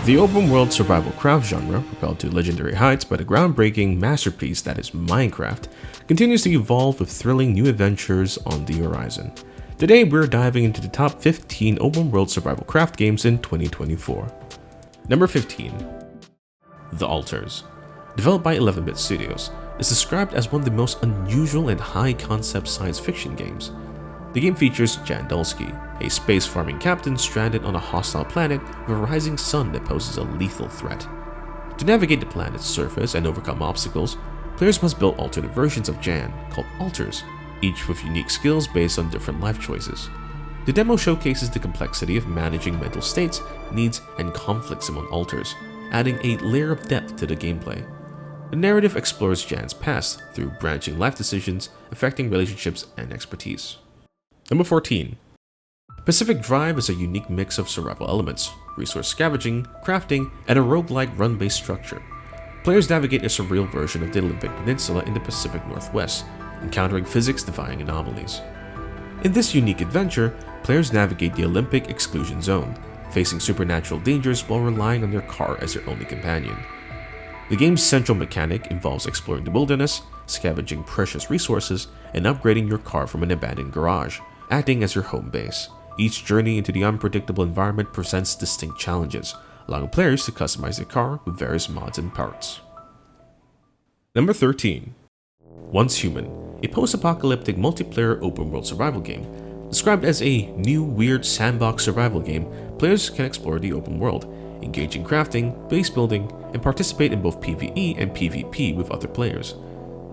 The open-world survival craft genre, propelled to legendary heights by the groundbreaking masterpiece that is Minecraft, continues to evolve with thrilling new adventures on the horizon. Today, we're diving into the top 15 open-world survival craft games in 2024. Number 15. The Altars. Developed by 11-Bit Studios, is described as one of the most unusual and high-concept science fiction games. The game features Jan Dulski, a space farming captain stranded on a hostile planet with a rising sun that poses a lethal threat. To navigate the planet's surface and overcome obstacles, players must build alternate versions of Jan, called altars, each with unique skills based on different life choices. The demo showcases the complexity of managing mental states, needs, and conflicts among altars, adding a layer of depth to the gameplay. The narrative explores Jan's past through branching life decisions affecting relationships and expertise. Number 14. Pacific Drive is a unique mix of survival elements, resource scavenging, crafting, and a roguelike run-based structure. Players navigate a surreal version of the Olympic Peninsula in the Pacific Northwest, encountering physics-defying anomalies. In this unique adventure, players navigate the Olympic exclusion zone, facing supernatural dangers while relying on their car as their only companion. The game's central mechanic involves exploring the wilderness, scavenging precious resources, and upgrading your car from an abandoned garage, acting as your home base. Each journey into the unpredictable environment presents distinct challenges, allowing players to customize their car with various mods and parts. Number 13. Once Human, a post-apocalyptic multiplayer open-world survival game. Described as a new weird sandbox survival game, players can explore the open world, engage in crafting, base building, and participate in both PvE and PvP with other players.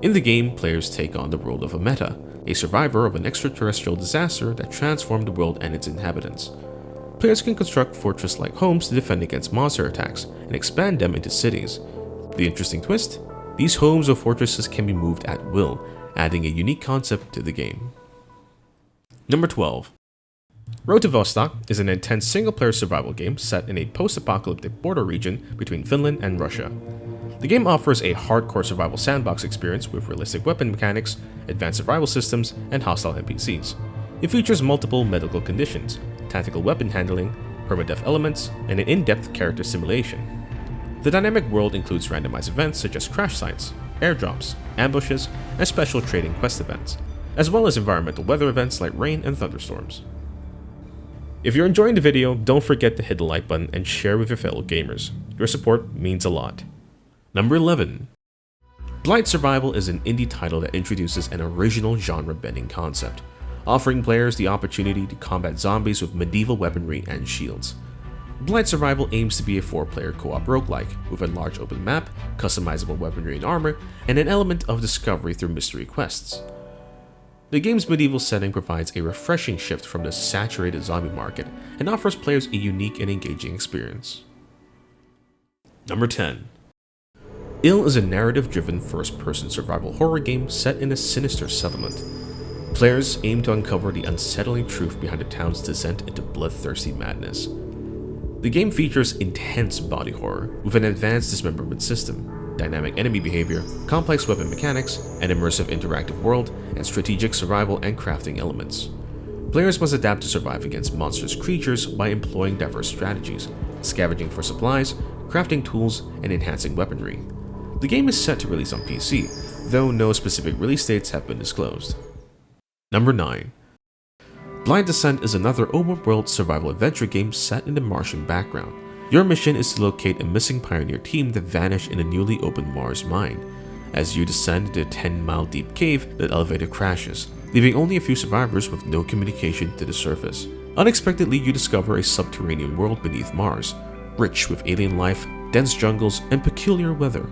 In the game, players take on the role of a meta, a survivor of an extraterrestrial disaster that transformed the world and its inhabitants. Players can construct fortress-like homes to defend against monster attacks and expand them into cities. The interesting twist? These homes or fortresses can be moved at will, adding a unique concept to the game. Number 12. Road to Vostok is an intense single-player survival game set in a post-apocalyptic border region between Finland and Russia. The game offers a hardcore survival sandbox experience with realistic weapon mechanics, advanced survival systems, and hostile NPCs. It features multiple medical conditions, tactical weapon handling, permadeath elements, and an in-depth character simulation. The dynamic world includes randomized events such as crash sites, airdrops, ambushes, and special trading quest events, as well as environmental weather events like rain and thunderstorms. If you're enjoying the video, don't forget to hit the like button and share with your fellow gamers. Your support means a lot. Number 11. Blight Survival is an indie title that introduces an original genre-bending concept, offering players the opportunity to combat zombies with medieval weaponry and shields. Blight Survival aims to be a 4-player co-op roguelike, with a large open map, customizable weaponry and armor, and an element of discovery through mystery quests. The game's medieval setting provides a refreshing shift from the saturated zombie market and offers players a unique and engaging experience. Number 10. Ill is a narrative-driven first-person survival horror game set in a sinister settlement. Players aim to uncover the unsettling truth behind the town's descent into bloodthirsty madness. The game features intense body horror with an advanced dismemberment system, dynamic enemy behavior, complex weapon mechanics, an immersive interactive world, and strategic survival and crafting elements. Players must adapt to survive against monstrous creatures by employing diverse strategies, scavenging for supplies, crafting tools, and enhancing weaponry. The game is set to release on PC, though no specific release dates have been disclosed. Number 9. Blind Descent is another open-world survival adventure game set in the Martian background. Your mission is to locate a missing pioneer team that vanished in a newly opened Mars mine. As you descend into a 10-mile deep cave, the elevator crashes, leaving only a few survivors with no communication to the surface. Unexpectedly, you discover a subterranean world beneath Mars, rich with alien life, dense jungles, and peculiar weather.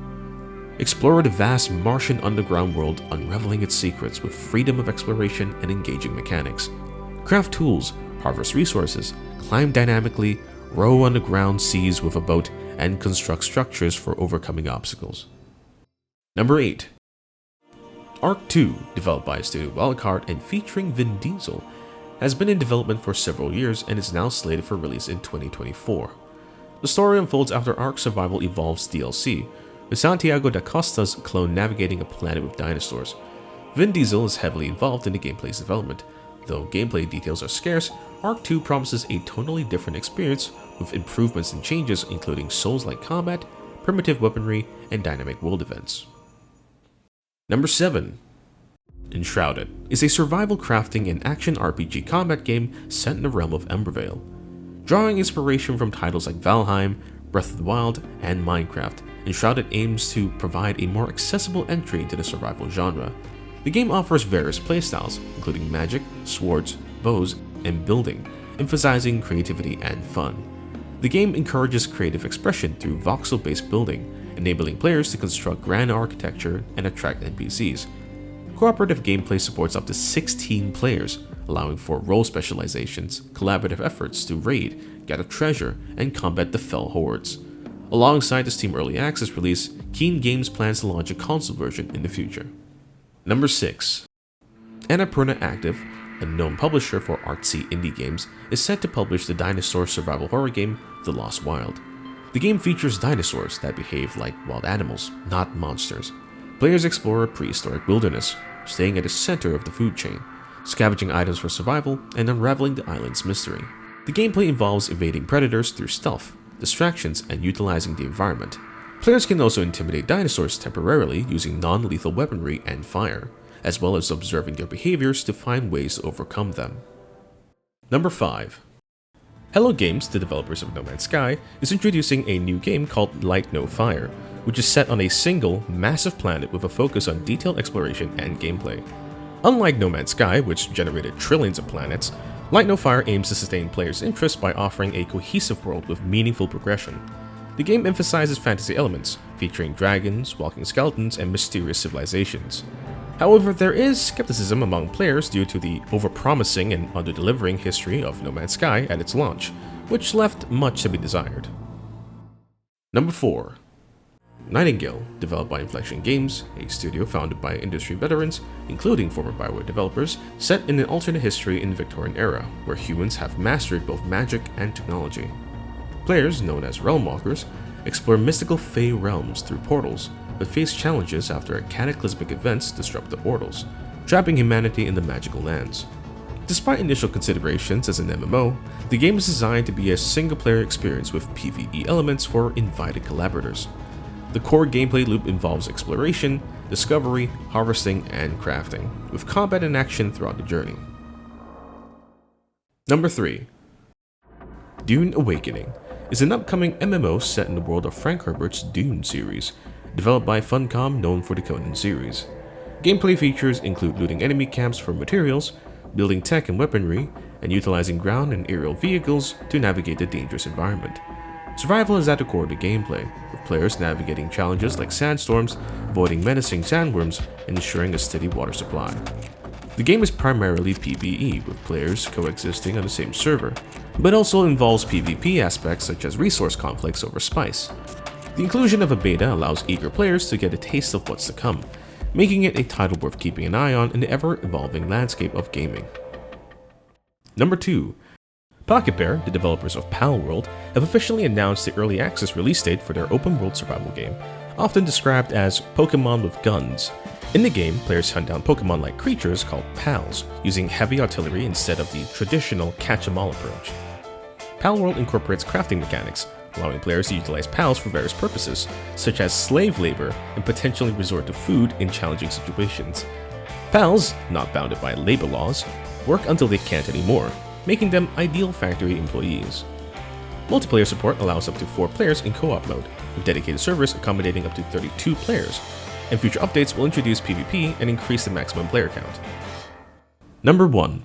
Explore the vast Martian underground world, unraveling its secrets with freedom of exploration and engaging mechanics. Craft tools, harvest resources, climb dynamically, row underground seas with a boat, and construct structures for overcoming obstacles. Number 8. Ark 2, developed by Studio Wildcard and featuring Vin Diesel, has been in development for several years and is now slated for release in 2024. The story unfolds after Ark Survival Evolves DLC, with Santiago da Costa's clone navigating a planet with dinosaurs. Vin Diesel is heavily involved in the gameplay's development. Though gameplay details are scarce, Ark 2 promises a totally different experience with improvements and changes including Souls-like combat, primitive weaponry, and dynamic world events. Number 7. Enshrouded is a survival crafting and action RPG combat game set in the realm of Embervale. Drawing inspiration from titles like Valheim, Breath of the Wild, and Minecraft, Enshrouded aims to provide a more accessible entry into the survival genre. The game offers various playstyles, including magic, swords, bows, and building, emphasizing creativity and fun. The game encourages creative expression through voxel-based building, enabling players to construct grand architecture and attract NPCs. Cooperative gameplay supports up to 16 players, allowing for role specializations, collaborative efforts to raid, gather treasure, and combat the fell hordes. Alongside the Steam Early Access release, Keen Games plans to launch a console version in the future. Number 6. Annapurna Active, a known publisher for artsy indie games, is set to publish the dinosaur survival horror game The Lost Wild. The game features dinosaurs that behave like wild animals, not monsters. Players explore a prehistoric wilderness, staying at the center of the food chain, scavenging items for survival, and unraveling the island's mystery. The gameplay involves evading predators through stealth, distractions, and utilizing the environment. Players can also intimidate dinosaurs temporarily using non-lethal weaponry and fire, as well as observing their behaviors to find ways to overcome them. Number 5. Hello Games, the developers of No Man's Sky, is introducing a new game called Light No Fire, which is set on a single, massive planet with a focus on detailed exploration and gameplay. Unlike No Man's Sky, which generated trillions of planets, Light No Fire aims to sustain players' interest by offering a cohesive world with meaningful progression. The game emphasizes fantasy elements, featuring dragons, walking skeletons, and mysterious civilizations. However, there is skepticism among players due to the overpromising and under-delivering history of No Man's Sky at its launch, which left much to be desired. Number 4. Nightingale, developed by Inflection Games, a studio founded by industry veterans, including former BioWare developers, set in an alternate history in the Victorian era, where humans have mastered both magic and technology. Players, known as Realm Walkers, explore mystical Fey realms through portals, but face challenges after cataclysmic events disrupt the portals, trapping humanity in the magical lands. Despite initial considerations as an MMO, the game is designed to be a single-player experience with PvE elements for invited collaborators. The core gameplay loop involves exploration, discovery, harvesting, and crafting, with combat and action throughout the journey. Number 3. Dune Awakening is an upcoming MMO set in the world of Frank Herbert's Dune series, developed by Funcom, known for the Conan series. Gameplay features include looting enemy camps for materials, building tech and weaponry, and utilizing ground and aerial vehicles to navigate the dangerous environment. Survival is at the core of the gameplay, with players navigating challenges like sandstorms, avoiding menacing sandworms, and ensuring a steady water supply. The game is primarily PvE, with players coexisting on the same server, but also involves PvP aspects such as resource conflicts over spice. The inclusion of a beta allows eager players to get a taste of what's to come, making it a title worth keeping an eye on in the ever-evolving landscape of gaming. Number 2. Pocket Bear, the developers of Palworld, have officially announced the early access release date for their open-world survival game, often described as Pokemon with guns. In the game, players hunt down Pokemon-like creatures called Pals, using heavy artillery instead of the traditional catch-em-all approach. Palworld incorporates crafting mechanics, allowing players to utilize pals for various purposes, such as slave labor and potentially resort to food in challenging situations. Pals, not bounded by labor laws, work until they can't anymore, making them ideal factory employees. Multiplayer support allows up to 4 players in co-op mode, with dedicated servers accommodating up to 32 players, and future updates will introduce PvP and increase the maximum player count. Number 1.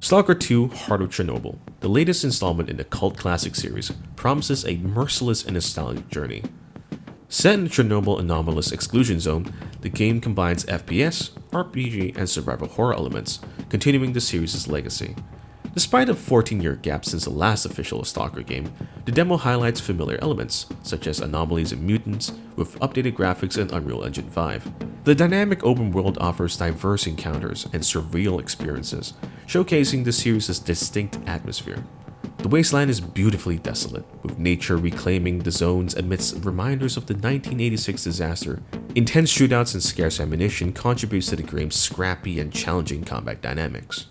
Stalker 2: Heart of Chernobyl, the latest installment in the cult classic series, promises a merciless and nostalgic journey. Set in the Chernobyl anomalous exclusion zone, the game combines FPS, RPG, and survival horror elements, continuing the series' legacy. Despite a 14-year gap since the last official Stalker game, the demo highlights familiar elements, such as anomalies and mutants, with updated graphics and Unreal Engine 5. The dynamic open world offers diverse encounters and surreal experiences, showcasing the series' distinct atmosphere. The wasteland is beautifully desolate, with nature reclaiming the zones amidst reminders of the 1986 disaster. Intense shootouts and scarce ammunition contributes to the game's scrappy and challenging combat dynamics.